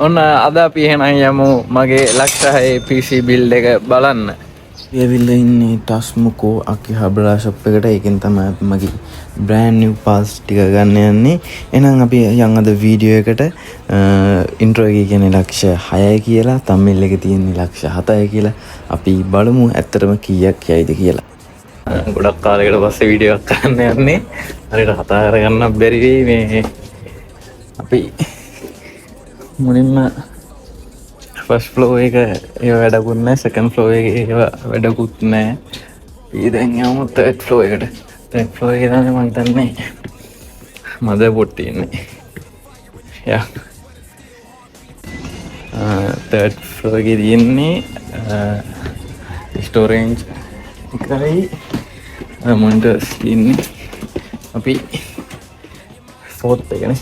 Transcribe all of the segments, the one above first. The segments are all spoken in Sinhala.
ඔන්න අද අපි එහෙනම් යමු මගේ ලක්ෂහයේ PC බිල්ඩ් එක බලන්න. ඇවිල්ලා ඉන්නේ ටස්මුකෝ අකිහබලා ෂොප් එකට. ඒකෙන් තමයි අපි මගේ බ්‍රෑන්ඩ් නිව් පාස් ටික ගන්න යන්නේ. එහෙනම් අපි යන් අද වීඩියෝ එකට ඉන්ට්‍රෝ එකේ කියන්නේ ලක්ෂ 6යි කියලා, තම්බ්නෙල් එකේ තියෙන්නේ ලක්ෂ 7යි කියලා. අපි බලමු ඇත්තටම කීයක් යයිද කියලා. ගොඩක් කාලයකට පස්සේ වීඩියෝ එකක් කරන්න යන්නේ. හරියට කතා කරගන්න බැරි වෙයි මේ. අපි මුලින්ම ෆස්ට් ෆ්ලෝ එක ඒව වැඩකුත් නැහැ, සෙකන්ඩ් ෆ්ලෝ එක ඒව වැඩකුත් නැහැ. අපි දැන් යමු තර්ඩ් ෆ්ලෝ එකට. තර්ඩ් ෆ්ලෝ එකේ තමයි මම හිතන්නේ මදර් බෝඩ් තියෙන්නේ. යා තර්ඩ් ෆ්ලෝ එකේ තියෙන්නේ ස්ටෝරේජ් එකයි මොනිටර්ස් තියෙන්නේ. අපි ෆෝර්ත් එකනේ.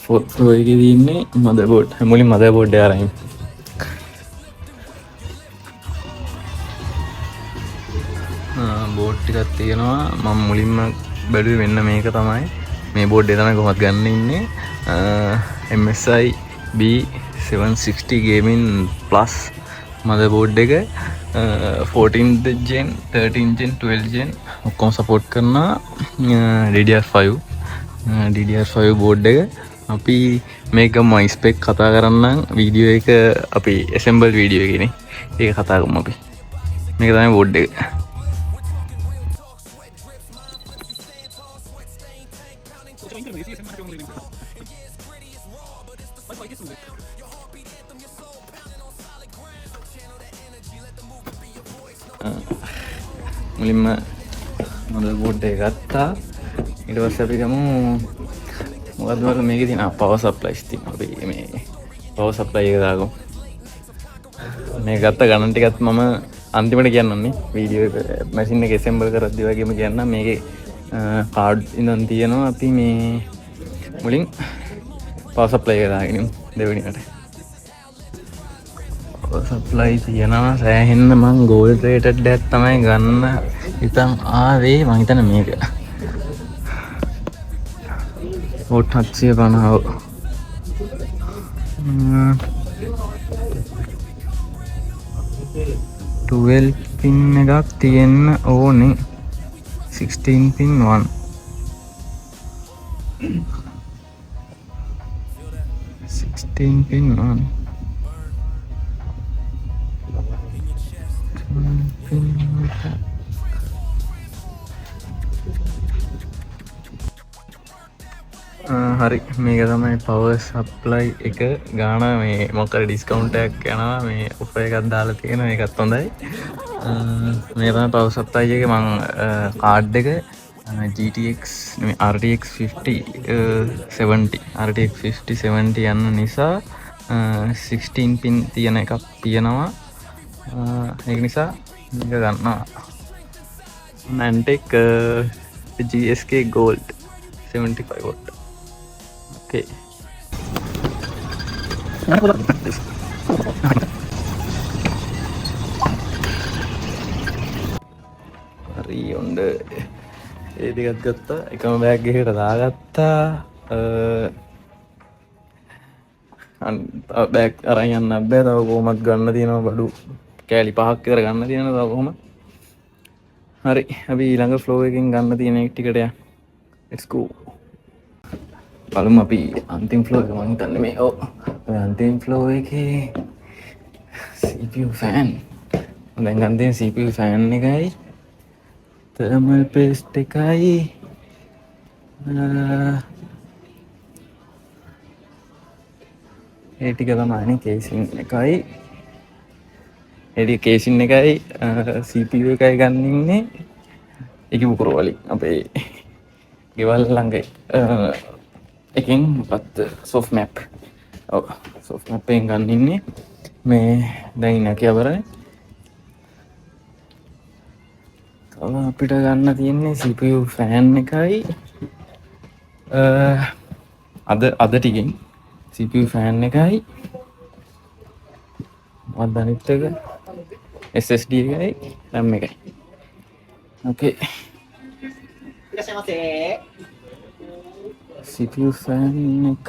ෆෝර්ත් ෆ්ලෝ එකේ තියෙන්නේ මදර් බෝඩ්. මුලින් මදර් බෝඩ් එක අරන් බෝඩ් ටිකක් තියෙනවා. මම මුලින්ම බැලුවේ මෙන්න මේක තමයි. මේ බෝඩ් එක තමයි කොහොමද ගන්න ඉන්නේ. MSI B760 Gaming Plus mother board එක 14th gen 13th gen 12th gen ඔක්කොම සපෝට් කරනවා. DDR5 බෝඩ් එක. අපි මේක මයි ස්පෙක් කතා කරන්නම් වීඩියෝ එක. අපි ඇසෙම්බල් වීඩියෝ එකනේ ඒක කතා කරමු. අපි මේක තමයි බෝඩ් එක. මුලින්ම මදර් බෝඩ් එක ගත්තා. ඊට පස්සේ අපි ගමු මොකද්ද වල මේකේ තියෙන පවර් සප්ලයිස් තියෙනවා. අපි මේ පවර් සප්ලයි එක දාගමු. මේ ගත්ත ගණන් ටිකත් මම අන්තිමට කියන්නම් වීඩියෝ එක මැෂින් එක ඇසෙම්බල් කරද්දි වගේම කියන්නම්. මේකේ කාඩ් ඉඳන් තියෙනවා. අපි මේ මුලින් පවර් සප්ලයි එක දාගෙන ඉමු දෙවෙනියට. පවර් සප්ලයි තියෙනවා සෑහෙන්න. මං ගෝල්ඩ් රේටඩ් එකක් තමයි ගන්න හිතන් ආවේ. මං හිතන්නේ මේක වෝට් 750. 12 පින් එකක් තියෙන්න ඕනේ. 16 පින් 1 16 පින් 1 හරි. මේක තමයි පවර් සප්ලයි එක ගාන. මේ මොකද ඩිස්කවුන්ට් එකක් යනවා. මේ ඔෆර් එකක් දාලා තියෙනවා. ඒකත් හොඳයි. මේ තමයි පවර් සප්ලයි එක. මම කාඩ් එක GTX RTX 5070 යන නිසා 16 පින් තියෙන එකක් තියෙනවා. ඒක නිසා මේක ගන්නවා. Nantec GSK Gold 75 watt. Okay. හරි ඔන්න ඒ ටිකත් ගත්තා. එකම බෑග් එකකට දාගත්තා. බෑග් අරන් යන්න බෑ. තව කොහොමත් ගන්න තියෙනවා. බඩු කෑලි 5ක් විතර ගන්න තියෙනවා. තව කොහොම හරි. අපි ඊළඟ ෆ්ලෝ එකකින් ගන්න තියෙන ටිකට යන්න. Let's go. බලමු අපි අන්තිම ෆ්ලෝ එක. මම හිතන්නේ මේ අන්තිම ෆ්ලෝ එකේ CPU fan. දැන් ගන්න තියෙන CPU fan එකයි thermal paste එකයි ඒ ටික තමයි casing එකයි. ඒ casing එකයි CPU එකයි ගන්න ඉන්නේ. ඒක උකුර වලින් අපේ ගෙවල් ළඟ එකෙන් මොකක්ද soft map. ඔව් soft map එකෙන් ගන්න ඉන්නේ. මේ දැන් ඉන්නේ කියවරනේ. තව අපිට ගන්න තියෙන්නේ CPU fan එකයි අද ටිකෙන් CPU fan එකයි අනිත් එක SSD එකයි RAM එකයි. Okay. CPU fan එක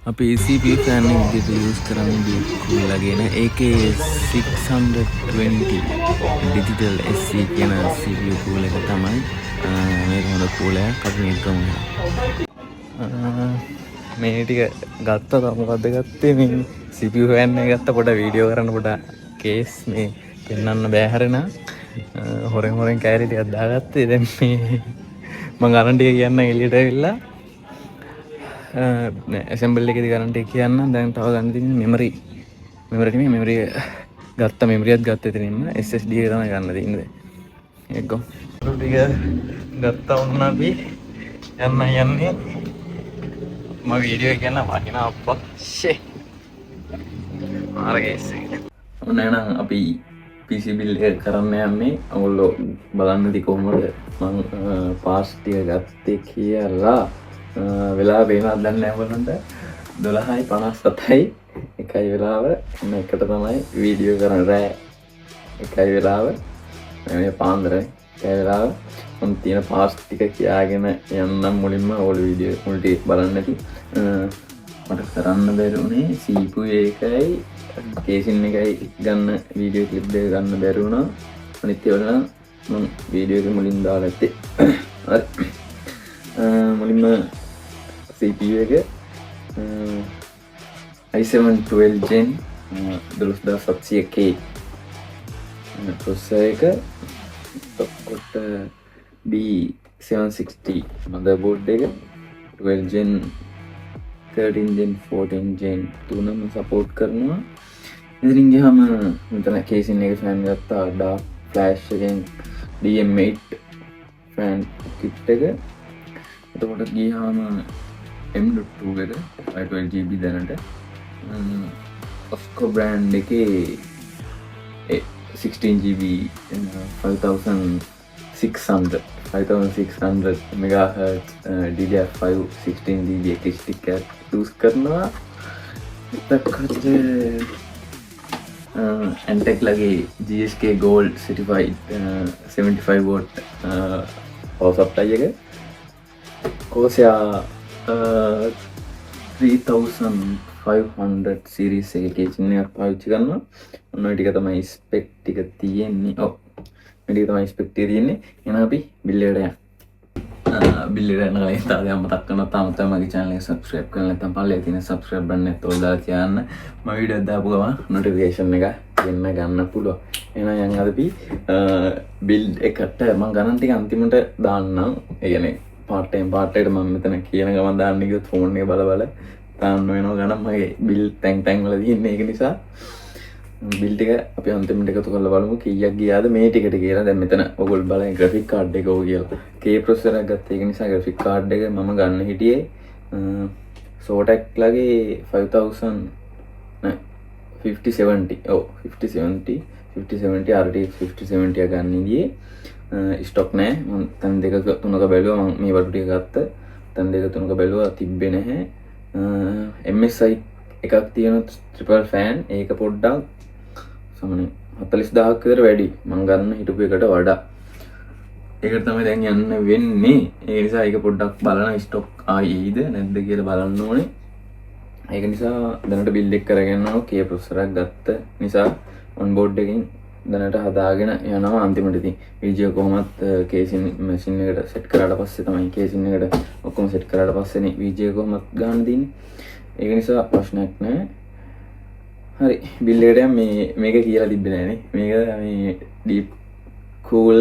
අපි CPU ෆෑන් එක විදිහට යූස් කරන්නේ කූලගෙන ඒකේ 620 digital SC කියන CPU කූල එක තමයි මේක හොඳ කූලයක් අපි මේක ගමු. මේ ටික ගත්තා මොකද්ද ගත්තේ මේ CPU ෆෑන් එක ගත්තා පොඩ වීඩියෝ කරන්න පොඩ කේස් මේ පෙන්වන්න බෑ හරිනා හොරෙන් කෑලි ටිකක් දාගත්තේ දැන් මේ මම ගණන් ටික කියන්න එළියට ඇවිල්ලා ඇසෙම්බල් එකේදී ගණන් ටික කියන්න දැන් තව ගන්න තියෙන්නේ මෙමරි ගත්ත මෙමරියත් ගත්ත එතනින්ම SSD එක තමයි ගන්න තියෙන්නේ ඒක ගොම් ටික ගත්තා වුණා අපි යන්නේ මම වීඩියෝ එක ගන්න වහින අප්පා ෂේ මාරගේස් ඔන්න අපි PC බිල් එක කරන්න යන්නේ ඔයගොල්ලෝ බලන්න ඉතින් කොහොමද මම පාස් ටික ගත්තේ කියලා වෙලාව වෙනවද දන්නේ නැහැ ඔයගොල්ලන්ට 12:57යි එකයි වෙලාව මේකට තමයි වීඩියෝ කරන්න රෑ එකයි වෙලාව මේ පාන්දරයි එකයි වෙලාව මම තියෙන පාස් ටික කියාගෙන යන්නම් මුලින්ම ඔයගොල්ලෝ වීඩියෝ මුල් ටික බලන්න ඇති මට කරන්න බැරුණේ CPU එකයි කේසින් එකයි ගන්න වීඩියෝ ක්ලිප් දෙක ගන්න බැරි වුණා අනිත් ඒවා මම වීඩියෝ එක මුලින් දාලා ඇත්තේ හරි මුලින්ම CPU එක i7 12 gen 12700K processor එක ඔක්කොට B760 motherboard එක 12 gen 13 gen 14 gen තුනම support කරනවා ඉතින් ගියාම මෙතන කේසින් එක ෆෑන් ගත්තා dark flash එකෙන් DM8 ෆෑන් කිට් එක එතකොට ගියාම M.2 එකට 512GB දැනට Osco brand එකේ 16GB 5600 MHz DDR5 16GB stick එක use කරනවා එතකොට Antec lagi GSK Gold certified 75 watt power supply එක Corsair 3500 series එකේ කේසින් එකක් පාවිච්චි කරනවා ඔන්න ඔය ටික තමයි ස්පෙක් ටික තියෙන්නේ ඔව් මේ ටික තමයි ස්පෙක් ටික තියෙන්නේ එහෙනම් අපි බිල් එකට යන්න බිල් එකට යන කලින් තාම මතක් කරනවා තාම තමයි මගේ channel එක subscribe කරලා නැත්නම් පල්ලේ තියෙන subscribe button එක තෝල් දාලා තියන්න මම වීඩියෝ දාපු ගමන් notification එක වෙන්න ගන්න පුළුවන් එහෙනම් යන් අදපි බිල්ඩ් එකට මම ගණන් ටික අන්තිමට දාන්නම් ඒ කියන්නේ part time part එකට මම මෙතන කියන ගමන් දාන්න ගියොත් ෆෝන් එක බල බල දාන්න වෙනවා ගණන් මගේ බිල් ටැන් වල තියෙන්නේ ඒක නිසා බිල් ටික අපි අන්තිමට එකතු කරලා බලමු කීයක් ගියාද මේ ටිකට කියලා දැන් මෙතන ඔයගොල්ලෝ බලන්න graphic card එක ඕක කියලා K processor එකක් ගත්ත ඒක නිසා graphic card එක මම ගන්න හිටියේ Zotac ලගේ 5000 නෑ 5070 ඔව් 5070 RTX 5070 එක ගන්න ඉන්නේ ස්ටොක් නෑ මම තන් දෙක තුනක බැලුවා මම මේ වටු ටික ගත්ත තන් දෙක තුනක බැලුවා තිබ්බේ නැහැ MSI එකක් තියෙන triple fan ඒක පොඩ්ඩක් සමනේ 40000ක් විතර වැඩි මම ගන්න හිටපු එකට වඩා ඒකට තමයි දැන් යන්න වෙන්නේ ඒ නිසා ඒක පොඩ්ඩක් බලන ස්ටොක් ආයිද නැද්ද කියලා බලන්න ඕනේ ඒක නිසා දැනට බිල්ඩ් එක කරගෙන යනවා K processor එකක් ගත්ත නිසා on board එකකින් දැනට හදාගෙන යනවා අන්තිමට ඉතින් වීඩියෝ කොහොමත් කේසින් මැෂින් එකට සෙට් කරාට පස්සේ තමයි කේසින් එකට ඔක්කොම සෙට් කරාට පස්සේනේ වීඩියෝ කොහොමත් ගන්න දෙන්නේ ඒක නිසා ප්‍රශ්නයක් නැහැ හරි බිල් එකට මේක කියලා තිබ්බේ නෑනේ මේක මේ deep cool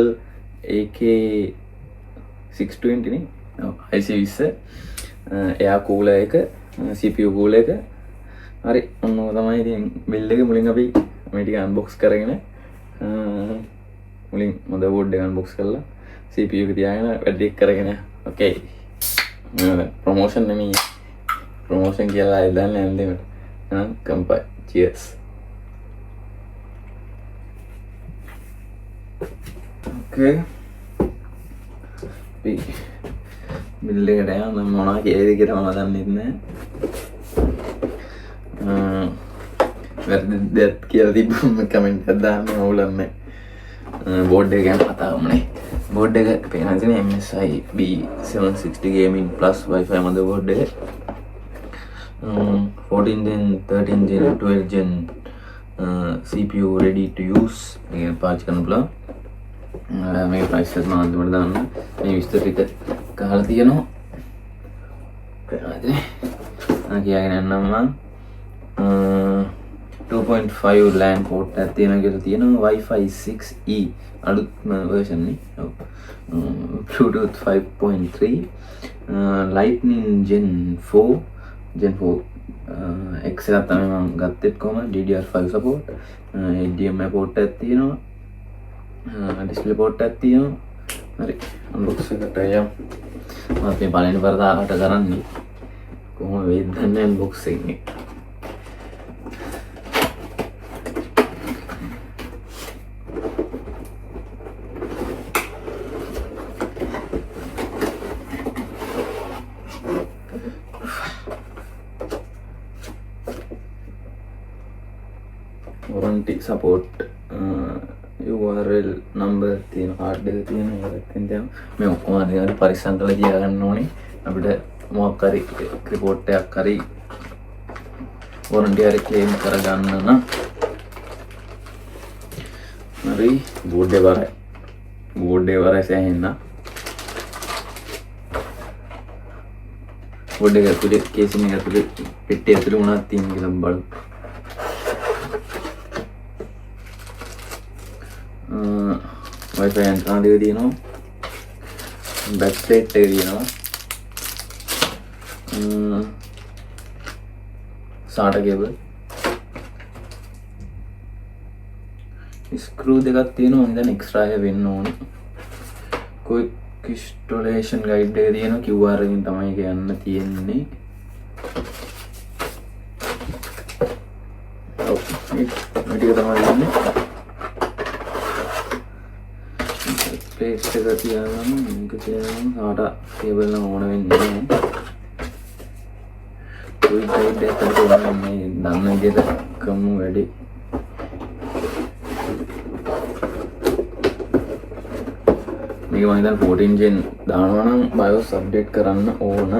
AK620 නේ ඔව් IC20 එයා cooler එක CPU cooler එක හරි ඔන්න ඔය තමයි ඉතින් බිල් එක මුලින් අපි මේ ටික unbox කරගෙන මුලින් motherboard එක unbox කරලා CPU එක තියාගෙන වැඩි කරගෙන okay promotion නෙමෙයි promotion කියලා ආයෙ දාන්න යන්නේ එහෙනම් කම්පයි cheers okay බිල් එකට යන්න මොනවා කියේද කියලා මම දන්නේ නැහැ වැරදි දෙයක් කියලා තිබ්බම කමෙන්ට් එකක් දාන්න ඕලන්නේ බෝඩ් එක ගැන කතා කරමුනේ බෝඩ් එක පේනවා තියෙන MSI B760 gaming plus wifi motherboard එක 14 gen 13 gen 12 gen CPU ready to use මේ පාවිච්චි කරන්න පුළුවන්. මේ ප්‍රයිස් එක මම අන්තිමට දාන්න මේ විස්තර ටික ගහලා තියෙනවා. කියගෙන යන්නම් මම 2.5 LAN port එකක් තියෙනවා කියලා තියෙනවා. Wi-Fi 6E අලුත්ම version නේ. Bluetooth 5.3 Lightning Gen 4 X එකක් තමයි මම ගත්තෙත් කොහමද DDR5 support HDMI port එකක් තියෙනවා. display port එකක් තියෙනවා. හරි unbox එකට යමු. මම මේ පළවෙනි වරදාකට කරන්නේ කොහොම වෙයිද දන්නේ unbox එකේ. warranty support URL number තියෙන කාඩ් එක තියෙන එකකින් දැන් මේ ඔක්කොම හරියට පරිස්සම් කරලා තියාගන්න ඕනේ. අපිට මොකක් හරි report එකක් හරි warranty හරි claim කරගන්න නම් හරි board එක වරයි සෑහෙන්න board එක ඇතුලේ casing එක ඇතුලේ පෙට්ටිය ඇතුලේ මොනවද තියෙන්නේ කියලා බලමු. Wi-Fi antenna දෙක තියෙනවා. back plate එක තියෙනවා. SATA cable. screw දෙකක් තියෙනවා. මම දැන් extra එක වෙන්න ඕනේ. quick installation guide එක තියෙනවා. QR එකෙන් තමයි ඒක යන්න තියෙන්නේ. ඔව් මේ ටික තමයි යන්නේ. plate එක තියාගන්න මේක තියාගන්න SATA cable නම් ඕන වෙන්නේ නැහැ. quick guide එකකට ඕන මේ දන්න විදිහට කමු වැඩි. මේක මම හිතන්නේ 14 gen දානවා නම් BIOS update කරන්න ඕන.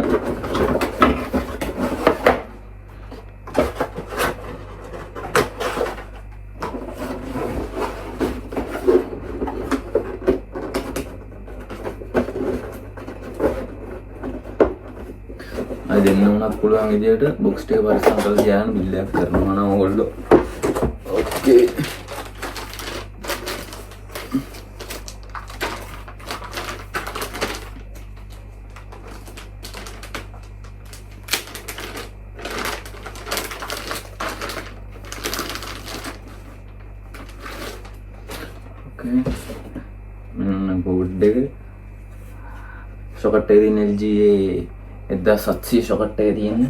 අය දෙන්න උනත් පුළුවන් විදියට box ටික පරිස්සම් කරලා තියාගෙන බිල් එකක් කරනවා නම් ඕගොල්ලෝ. ඕකේ. board එක socket එකේ තියෙන LG 1700 socket එකේ තියෙන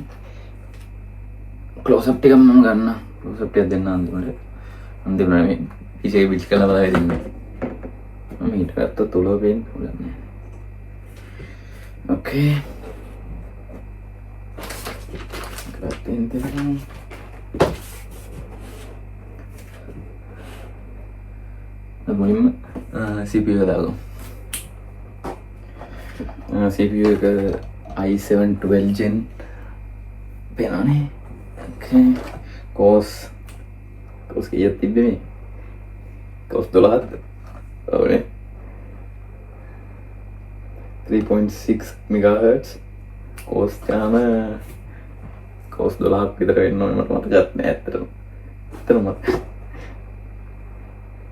close up ටික මම ගන්න close up ටික දෙන්න අන්තිමට මේ PC එක බිල් කරලා බලලා දෙන්නේ මම ඊට ගත්ත තුලෝ පේන්න පුළුවන් නෑ. ඕකේ ගත්තෙන් දෙන්න මුලින්ම CPU එක දාගමු. CPU එක i7 12 gen පේනවනේ. ඕකේ cores කීයක් තිබ්බේ මේ? cores 12ද? ඔව්නේ 3.6 MHz cores ගාන cores 12ක් විතර වෙන්න ඕනේ මට මතකත් නෑ ඇත්තටම.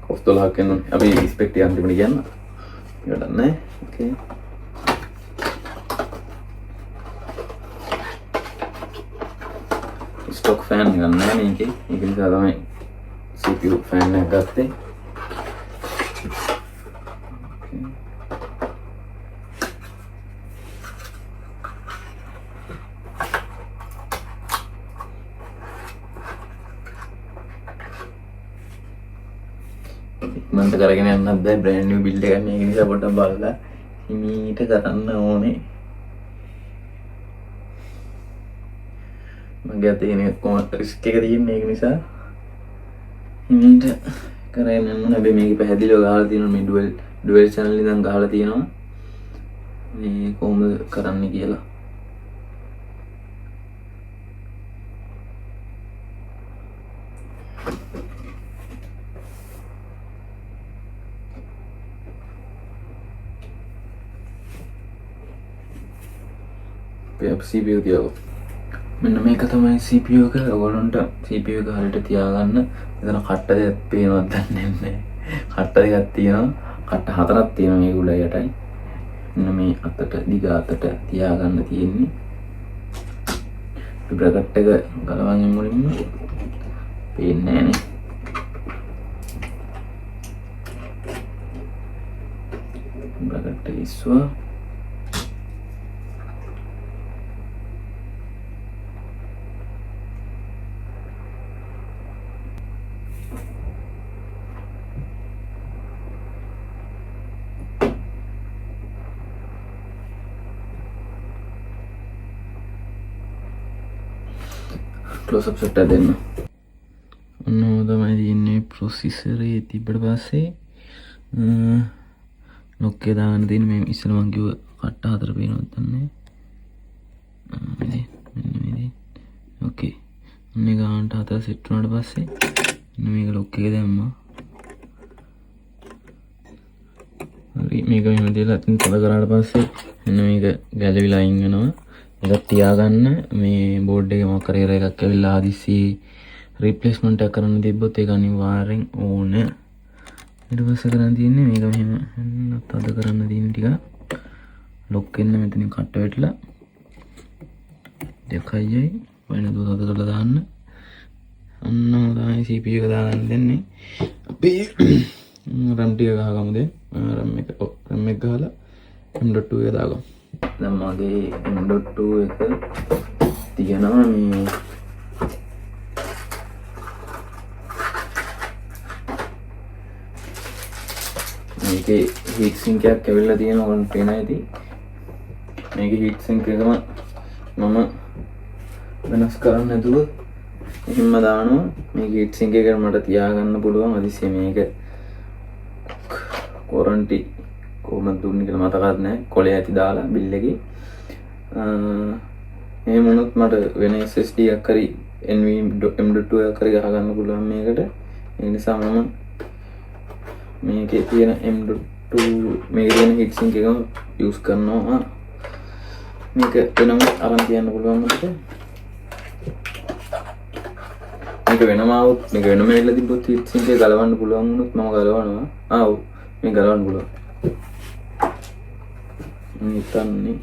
cores 12ක් වෙන්න ඕනේ. අපි ස්පෙක් ටික අන්තිමට කියන්න. ඒකට නෑ. ඕකේ stock fan එක නෑ මේකේ. ඒක නිසා තමයි CPU fan එක ගත්තේ. ඉක්මනට කරගෙන යන්නත් බෑ brand new build එකක් මේක නිසා පොඩ්ඩක් බලලා හිමීට කරන්න ඕනේ. මගේ අතේ ඉන්නේ කොහොමද රිස්ක් එක තියෙන්නේ ඒක නිසා හිමීට කරගෙන යන්න ඕනේ. හැබැයි මේක පැහැදිලිව ගහලා තියෙනවා මේ dual channel ඉඳන් ගහලා තියෙනවා මේ කොහොමද කරන්න කියලා. CPU තියාගමු. මෙන්න මේක තමයි CPU එක. ඔයගොල්ලන්ට CPU එක හරියට තියාගන්න. එතන කට්ට දෙයක් පේනවද දන්නේ නැහැ. කට්ට දෙකක් තියෙනවා. කට්ට හතරක් තියෙනවා මේ උඩ යටයි. මෙන්න මේ අතට දිග අතට තියාගන්න තියෙන්නේ. බ්‍රැකට් එක ගලවන්න මුලින්ම පේන්නේ නැහැ නේ. බ්‍රැකට් එක ඉස්සුවා. ක්ලෝස් අප් ෂොට් එක දෙන්න. ඔන්න තමයි තියෙන්නේ ප්‍රොසෙසරේ තිබ්බට පස්සේ ලොක් එක දාගන්න තියෙන්නේ. මේ ඉස්සෙල්ලා මම කිව්ව කට්ට හතර පේනවද දන්නේ නැහැ. මෙන්න ඕකේ. මේ ගානට හතර සෙට් වුණාට පස්සේ මෙන්න මේක ලොක් එක දැම්මා. හරි මේක මෙහෙම දාලා අතින් තද කරාට පස්සේ මෙන්න මේක ගැලවිලා අයින් වෙනවා. ඒක තියාගන්න මේ බෝඩ් එකේ මොකක් හරි එකක් ඇවිල්ලා ආදිසි රිප්ලේස්මන්ට් එකක් කරන්න තිබ්බොත් ඒක අනිවාර්යෙන් ඕන. ඊට පස්සේ කරන්න තියෙන්නේ මේක මෙහෙම තද කරන්න තියෙන ටික ලොක් වෙන්න මෙතනින් කට් වෙట్లా 2යි වෙන දු තද කරලා දාන්න. අන්න තමයි CPU එක දාගන්න දෙන්නේ. අපි RAM ටික ගහගමුද? RAM එක ගහලා M.2 එක දාගමු. දැන් මගේ M.2 එක තියෙනවා මේ මේකේ හීට් සින්ක් එකක් ඇවිල්ලා තියෙනවා ඔයාලට පේන ඇති. මේකේ හීට් සින්ක් එකම මම වෙනස් කරන්න නැතුව එහෙම දානවා. මේක හීට් සින්ක් එකට මට තියාගන්න පුළුවන්. අදිස්සිය මේක කොරන්ටි කොහොමද දුන්නේ කියලා මතකත් නැහැ. කොලේ ඇති දාලා බිල් එකේ. එහෙම වුණොත් මට වෙන SSD එකක් හරි NVMe.2 එකක් හරි ගහගන්න පුළුවන් මේකට. ඒ නිසා මම මේකේ තියෙන M.2 මේකේ තියෙන heat sink එකම use කරනවා. මේක වෙනම අරන් තියන්න පුළුවන් මට. මේක වෙනම આવුත් මේක වෙනම එල්ල තිබ්බොත් heat sink එක ගලවන්න පුළුවන් වුණොත් මම ගලවනවා. ඔව් මේක ගලවන්න පුළුවන්. හිතන්නේ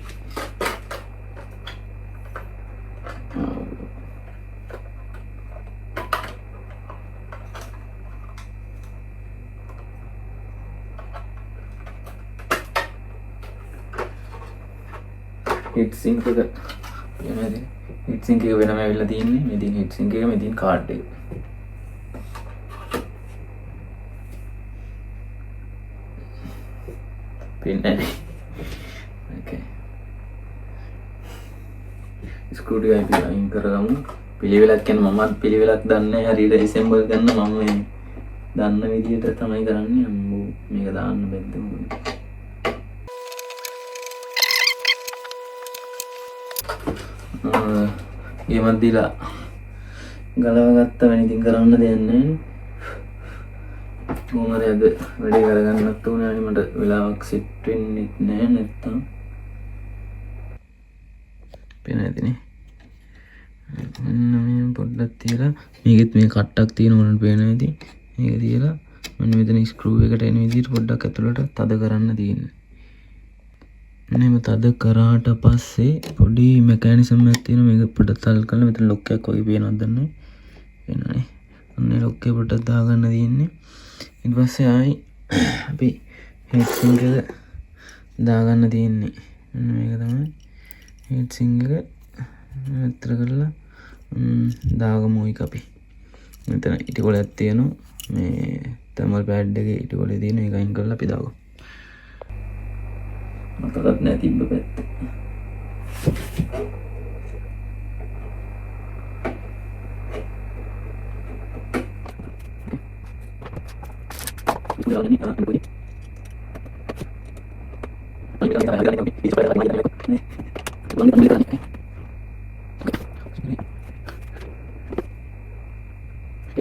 heat sink එක එහෙමද? heat sink එක වෙනම ඇවිල්ලා තියෙන්නේ. මේ තියෙන heat sink එක මේ තියෙන කාඩ් එක. පින්නේ. Okay. ස්ක්‍රූ ටික අපි අයින් කරගමු. පිළිවෙලක් කියන්නේ මමත් පිළිවෙලක් දන්නේ නැහැ. හරියට ඇසෙම්බල් කරන්න මම මේ දන්න විදිහට තමයි කරන්නේ. අම්මෝ මේක දාන්න බැද්ද මොකද? ගේමක් දීලා ගලව ගත්ත වෙන ඉතින් කරන්න දෙයක් නැහැ. කොහොමද අද වැඩේ කරගන්නත් උනේ. අනේ මට වෙලාවක් සෙට් වෙන්නේ නැහැ නැත්තම් පේන ඇතිනේ. මෙන්න මේ පොඩ්ඩක් තියලා මේකෙත් මේ කට්ටක් තියෙනවා නේද පේන ඇති. මේක තියලා මෙන්න මෙතන ස්ක්‍රූ එකට එන විදිහට පොඩ්ඩක් ඇතුළට තද කරන්න තියෙන්නේ. මෙහෙම තද කරාට පස්සේ පොඩි මෙකැනිසම් එකක් තියෙනවා. මේක පොඩ්ඩක් තල් කරලා මෙතන ලොක් එකක් වගේ පේනවද දන්නේ? පේනවනේ. අන්න ලොක් එක පොඩ්ඩක් දාගන්න තියෙන්නේ. ඊට පස්සේ ආයි අපි heat sink එක දාගන්න තියෙන්නේ. මෙන්න මේක තමයි heat sink එක විතර කරලා දාගමු එක අපි. මෙතන ඉටි කොලයක් තියෙනවා. මේ thermal pad එකේ ඉටි කොලේ තියෙන එක අයින් කරලා අපි දාගමු. මතකත් නැහැ තිබ්බ පැත්ත.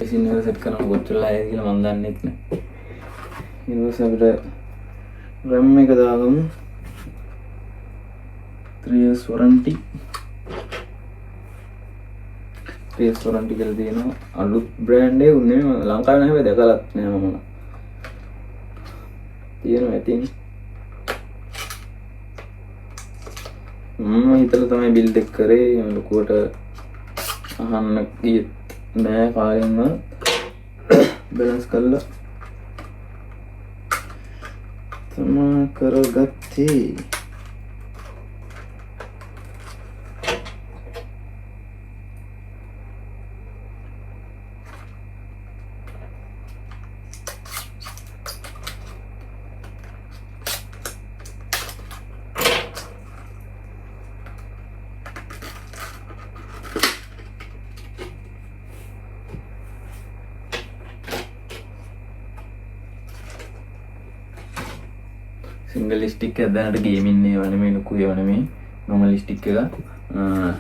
මැෂින් එක සෙට් කරන කොච්චර ආයද කියලා මම දන්නෙත් නෑ. ඊට පස්සේ අපිට RAM එක දාගමු. 3 years warranty. 3 years warranty කියලා තියෙනවා. අලුත් බ්‍රෑන්ඩ් එකක් නෙමෙයි ලංකාවේ නැහැ හැබැයි දැකලත් නෑ මම. තියෙනවා ඉතින්. මම හිතලා තමයි බිල්ඩ් එක කරේ. ලොකුවට අහන්න ගියේ නෑ කාගෙන්ම බැලන්ස් කරලා තමා කරගත්තේ. සිංගල් ස්ටික් එක දැනට ගේමින් ඒවා නෙමෙයි ලොකු ඒවා නෙමෙයි නොර්මල් ස්ටික් එක.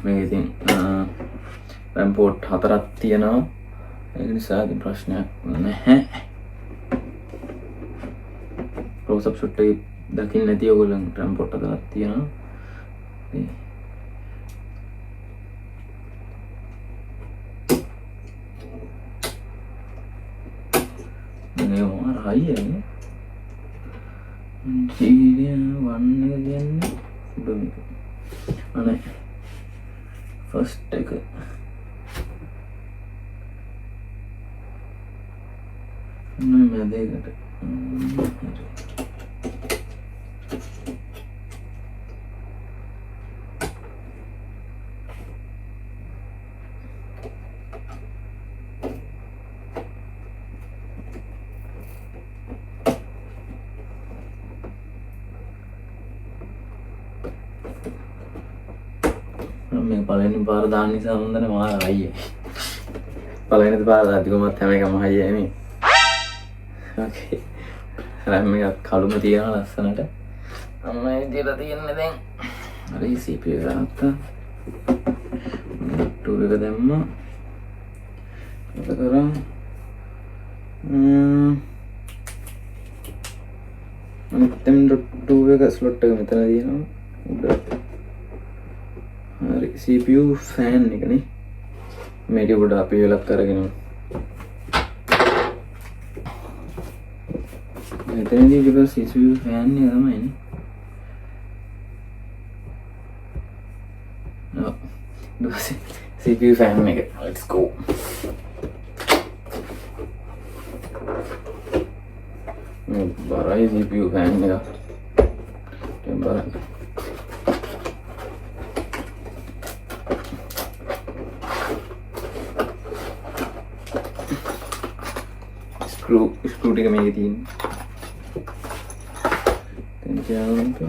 මේක ඉතින් RAM port 4ක් තියෙනවා. ඒක නිසා ඉතින් ප්‍රශ්නයක් නැහැ. close up shot එක දකින්න නැති ඔයගොල්ලන් RAM port 4ක් තියෙනවා. මේ මොනවා හයියනේ වන්න කියන්නේ අනේ ෆස්ට් එක මැදේකට මේ පළවෙනි පාර දාන්න නිසා හොඳනේ මාර අයියේ. පළවෙනි පාර දාද්දිකොමත් හැම එකම අයියේ මේ. ඕකේ. RAM එකක් කළුම තියනවා ලස්සනට. අන්න ඒ විදිහට තියෙන්නේ දැන්. හරි CPU එක ගත්තා. ටූල් එක දැම්මා. ඒක කරා. M.2 එක ස්ලොට් එක මෙතන තියෙනවා. උඩ හරි CPU ෆෑන් එකනේ මේක උඩ අපි වෙලක් කරගෙන මෙතනදී ඉතින් CPU ෆෑන් එක තමයිනේ. CPU ෆෑන් එක let's go. බරයි CPU ෆෑන් එක ටෙම්පරර් screw ටික මේකේ තියෙන්නේ. දැන් කියවන්නට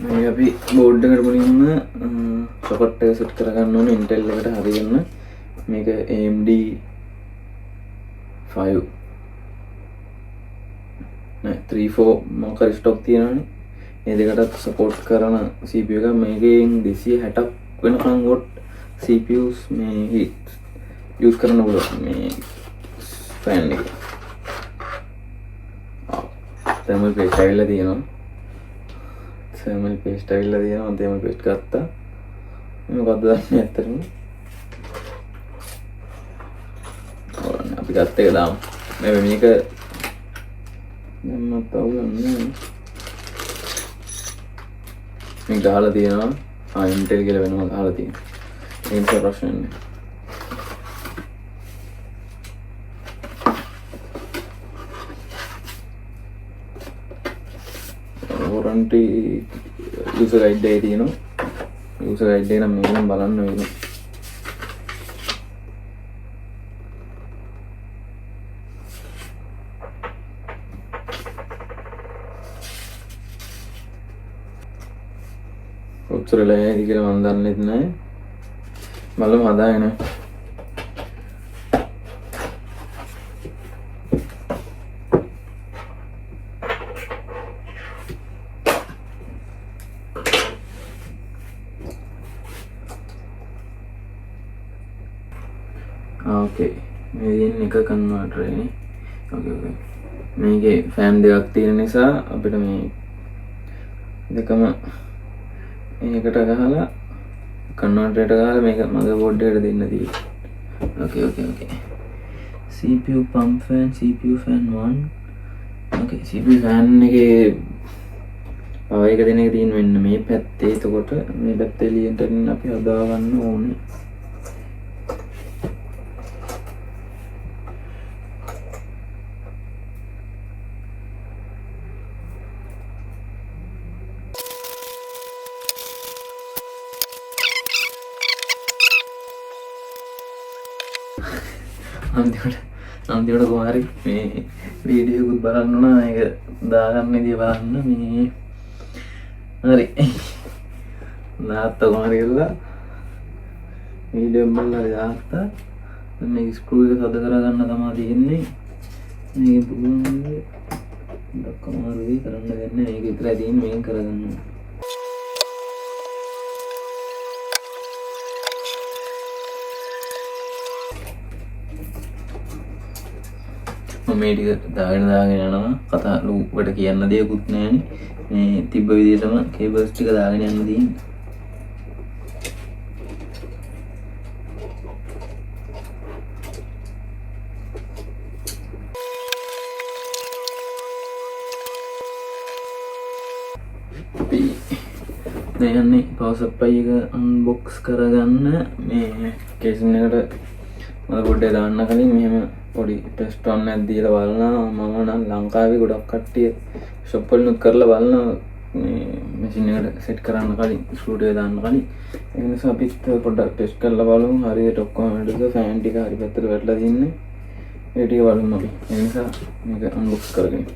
මේ අපි බෝඩ් එකට මුලින්ම සොකට් එක සෙට් කරගන්න ඕනේ Intel එකට හරියන්න. මේක AMD 5 නෑ 3 4 මොකක් හරි ස්ටොක් තියෙනවානේ. මේ දෙකටත් සපෝට් කරන CPU එක. මේකෙන් 260ක් වෙනකන් වොට් CPUs මේ යූස් කරන්න පුළුවන් මේ ෆෑන් එක. thermal paste ඇවිල්ලා තියෙනවා. thermal paste ඇවිල්ලා තියෙනවා. මම thermal paste ගත්තා. මොකක්ද දන්නේ ඇත්තටම. ඕන අපි ගත්ත එක දාමු. මේක දැම්මත් අවුලන්නේ. මේක ගහලා තියෙනවා. Intel කියලා වෙනම ගහලා තියෙනවා. ඒ නිසා ප්‍රශ්නයක් නෑ. warranty user guide එකේ තියෙනවා. user guide එක නම් මේකෙන් බලන්න වෙනවා. උත්තරලා ඇයි කියලා මම දන්නෙත් නැහැ. බලමු හදාගෙන. ඕකේ මේ දෙන්නේ එක කන්වර්ටර් එකනේ. ඕකේ මේකේ ෆෑන් දෙකක් තියෙන නිසා අපිට මේ දෙකම මේකට ගහලා කන්වර්ටරේට ගහලා මේක මදර්බෝඩ් එකට දෙන්න තියෙනවා. ඕකේ CPU pump fan, CPU fan 1. ඕකේ CPU fan එකේ පවර් එක දෙන එක තියෙන වෙන්න මේ පැත්තේ. එතකොට මේ පැත්තේ එළියට අපි හදා ගන්න ඕනේ. අන්තිමට කොහරි මේ වීඩියෝකුත් බලන්න ඕන. මේක දාගන්න විදිය බලන්න. මේ හරි දාත්තා කොහරි කියලා වීඩියෝ බලලා දාත්තා. මේක ස්ක්‍රූ එක සද කරගන්න තමයි තියෙන්නේ. මේක පුදුමයි දක්කමාරුයි කරන්න දෙන්නේ. මේක විතරයි තියෙන්නේ. මේක කරගන්න ඕන. මේ ටික දාගෙන යනවා. කතා ලූප්වට කියන්න දෙයක්වත් නැහැනේ. මේ තිබ්බ විදිහටම කේබල්ස් ටික දාගෙන යන්න තියෙන්නේ. දැන් යන්නේ පවර් සප්ලයි එක අන්බොක්ස් කරගන්න. මේ කේසින් එකට මදර්බෝඩ් එක දාන්න කලින් මෙහෙම පොඩි ටෙස්ට් රන් එකක් දීලා බලනවා. මම නම් ලංකාවේ ගොඩක් කට්ටිය ෂොප් වලින් කරලා බලනවා මේ මැෂින් එකට සෙට් කරන්න කලින්, ස්ක්‍රූ ටික දාන්න කලින්. ඒ නිසා අපිත් පොඩ්ඩක් ටෙස්ට් කරලා බලමු හරියට ඔක්කොම වැඩද, ෆෑන් ටික හරි පැත්තට වැටලා තින්නේ. ඒ ටික බලමු අපි. ඒ නිසා මේක අන්බොක්ස් කරගෙන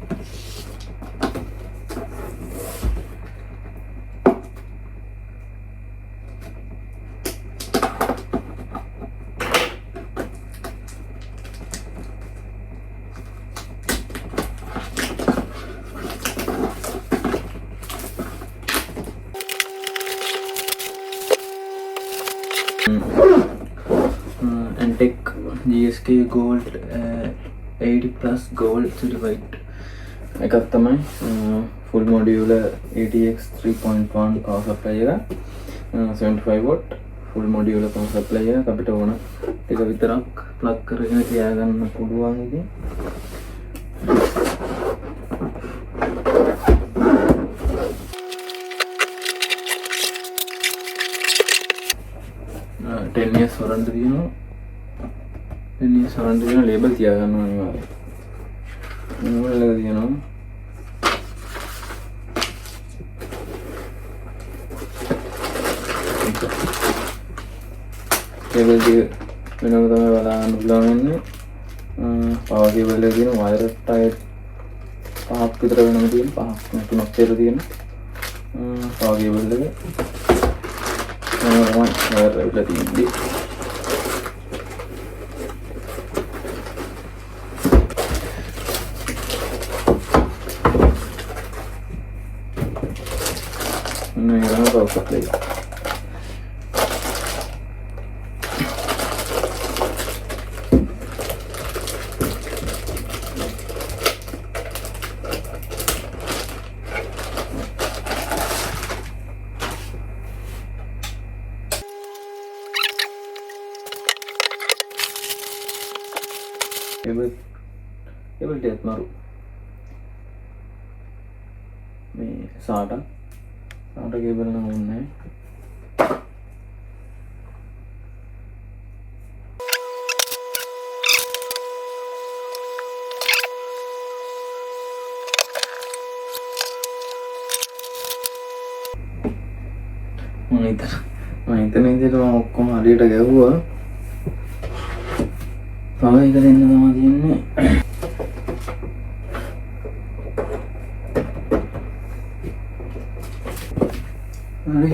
Antec GSK Gold 80 plus Gold certified එකක් තමයි. full modular ATX 3.1 power supply එක, 75 watt full modular power supply එක. අපිට ඕන ටික විතරක් plug කරගෙන තියාගන්න පුළුවන්. ඉතින් years warranty තියෙනවා. 10 years warranty තියෙනවා. label තියාගන්න ඕනේ අනිවාර්යයෙන්. මොනවද තියෙනවා? label එක වෙනම තමයි බලන්න පුළුවන් වෙන්නේ. power cable එක තියෙන wire type පහක් විතර වෙනම තියෙන. පහක් තුනක් විතර තියෙන power cable එක. wire එක තියෙන්නේ. Ini kan power supply. Cable death maru. Ini SATA cable na unnayi. Ini jadi mau kemari ada gua. Power එක දෙන්න තමයි තියෙන්නේ. හරි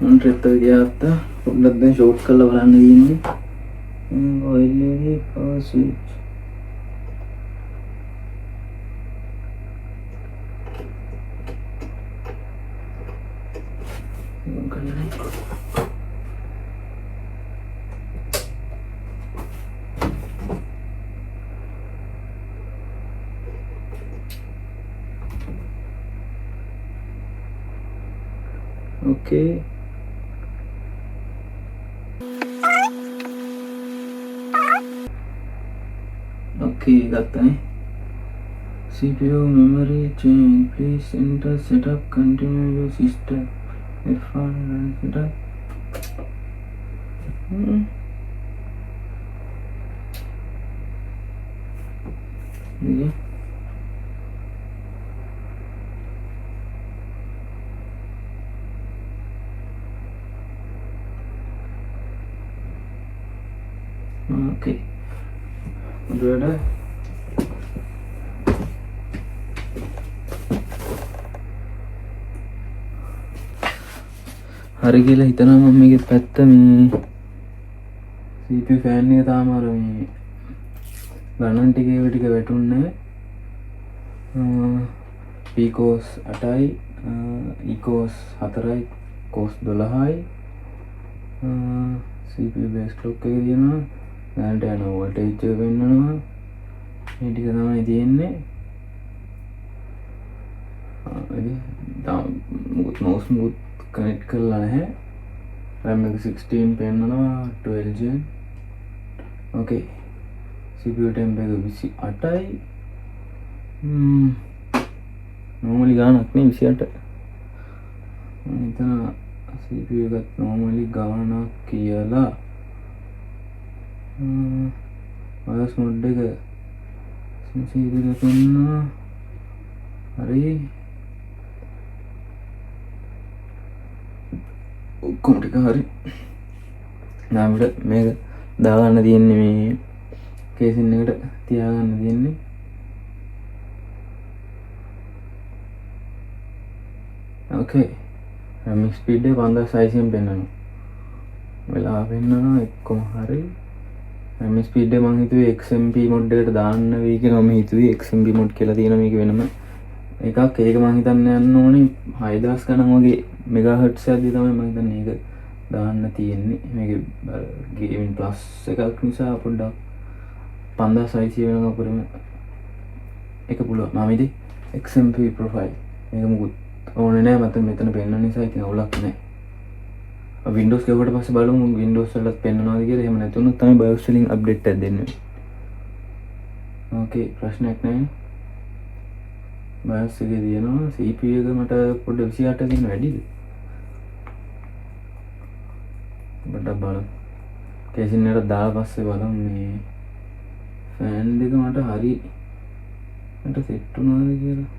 මොන්ට්‍රෙත් ගියාත් පොඩ්ඩක් දැන් ෂෝට් කරලා බලන්න ඉන්නේ ඔයිල් එකේ power switch okay ගත්තනේ CPU memory change please enter setup continue your system F1 run setup yeah okay udah හරි කියලා හිතනවා මම මේකෙත් පැත්ත මේ CPU ෆෑන් එක තාම අර මේ ගණන් ටිකේ ටික වැටුන්නේ PCOS 8යි ECOS 4යි COS 12යි CPU base clock එක තියෙනවා දැනට යන voltage එක වෙන්නනවා මේ ටික තමයි තියෙන්නේ mouse smooth connect කරලා නැහැ RAM එක 16 පෙන්නනවා 12 gen okay CPU temp එක 28යි normally ගානක් නේ 28 එතන CPU එකත් normally ගානක් කියලා BIOS mode එක CPU එක තුන්නා හරි ඔක්කොම ටික හරි අපිට මේක දාගන්න තියෙන්නේ මේ කේසින් එකට තියාගන්න තියෙන්නේ ඕකේ RAM ස්පීඩ් එක 5600 පෙන්නනවා වෙලා පෙන්නනවා එක්කම හරි RAM ස්පීඩ් එක මම හිතුවේ XMP මොඩ් එකට දාන්න වෙයි කියලා මම හිතුවේ XMP මොඩ් කියලා තියෙන මේක වෙනම එකක් ඒක මම හිතන්නේ යන්න ඕනේ 6000 ගණන් වගේ මෙගාහර්ට්ස් එකක්දී තමයි මම හිතන්නේ ඒක දාන්න තියෙන්නේ මේකේ ගේමින් ප්ලස් එකක් නිසා පොඩ්ඩක් 5600 වෙනකම් අපිට ඒක පුළුවන් මම ඉතින් XMP ප්‍රොෆයිල් මේක මුකුත් ඕනේ නැහැ මට මෙතන පෙන්නන නිසා ඉතින් අවුලක් නැහැ Windows ගෙවුවට පස්සේ බලමු Windows වලත් පෙන්නනවාද කියලා එහෙම නැතුනොත් තමයි BIOS වලින් අප්ඩේට් එකක් දෙන්නේ ඕකේ ප්‍රශ්නයක් නැහැ BIOS එකේ තියෙනවා CPU එක මට පොඩ්ඩක් 28 දින වැඩිද පොඩ්ඩක් බලමු කේසින් එකට දාලා පස්සේ බලමු මේ ෆෑන් දෙක මට හරි මට සෙට් වුණාද කියලා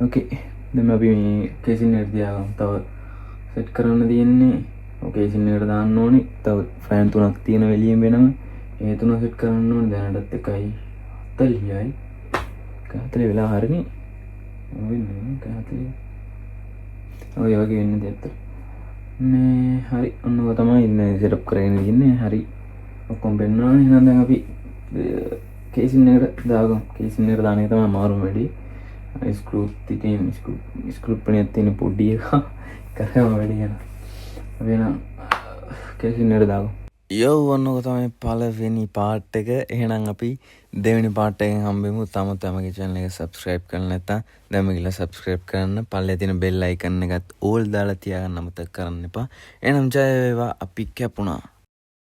ඕකේ දැන් අපි මේ කේසින් එකට තියාගමු තව සෙට් කරන්න තියෙන්නේ ඔකේ කේසින් එකට දාන්න ඕනේ තව ෆෑන් තුනක් තියෙන එළියෙන් වෙනම ඒ තුන සෙට් කරන්න ඕනේ දැනටත් 1:40යි 1:40 වෙලා හරිනේ වෙන්නේ 1:40 ඔය වගේ වෙන්නේ දෙයක් මේ හරි ඔන්න ඔය තමයි ඉන්නේ සෙටප් කරගෙන ඉන්නේ හරි ඔක්කොම බෙන්නානේ එහෙනම් දැන් අපි කේසින් එකට දාගමු කේසින් එකට දාන එක තමයි අමාරුම වැඩි ස්ක්‍රූ තිතින් ස්ක්‍රූ පණියක් තියෙන පොඩි එක කරාම වැඩි යන අපි නම් කේසින් එකට දාගමු යෝ ඔන්නක තමයි පළවෙනි පාර්ට් එක එහෙනම් අපි දෙවෙනි පාර්ට් එකෙන් හම්බෙමු තාමත් මගේ channel එක subscribe කරලා නැත්නම් දැන්ම ගිහලා subscribe කරන්න පල්ලේ තියෙන bell icon එකත් all දාලා තියාගන්න අමතක කරන්න එපා එහෙනම් ජය වේවා අපි කැපුණා